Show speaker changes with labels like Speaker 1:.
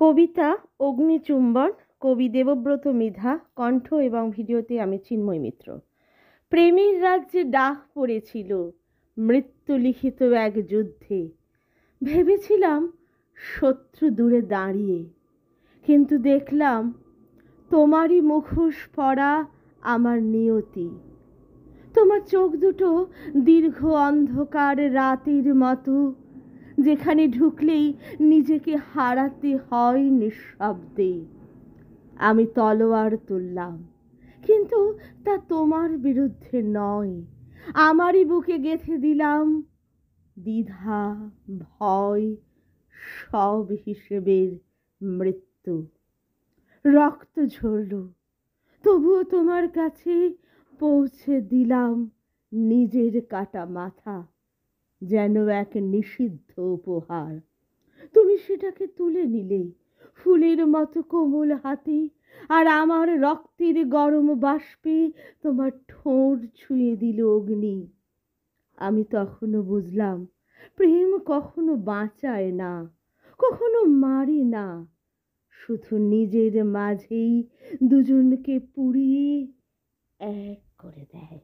Speaker 1: কবিতা অগ্নিচুম্বন, কবি দেবব্রত মৃধা, কণ্ঠ এবং ভিডিওতে আমি চিন্ময় মিত্র। প্রেমের রাজ্যে ডাক পড়েছিল মৃত্যু লিখিত এক যুদ্ধে। ভেবেছিলাম শত্রু দূরে দাঁড়িয়ে, কিন্তু দেখলাম তোমারই মুখোশ পরা আমার নিয়তি। তোমার চোখ দুটো দীর্ঘ অন্ধকার রাতের মতো, যেখানে ঢুকলেই নিজেকে হারাতে হয় নিঃশব্দে। আমি তলোয়ার তুললাম, কিন্তু তা তোমার বিরুদ্ধে নয়। আমারই বুকে গেঁথে দিলাম দ্বিধা, ভয়, সব হিসেবের মৃত্যু। রক্ত ঝরল, তবুও তোমার কাছে পৌঁছে দিলাম নিজের কাটা মাথা, যেন এক নিষিদ্ধ উপহার। তুমি সেটাকে তুলে নিলে ফুলের মতো কোমল হাতে, আর আমার রক্তের গরম বাষ্পে তোমার ঠোঁট ছুঁয়ে দিল অগ্নি। আমি তখনও বুঝলাম, প্রেম কখনো বাঁচায় না, কখনো মারে না, শুধু নিজের মাঝেই দুজনকে পুড়িয়ে এক করে দেয়।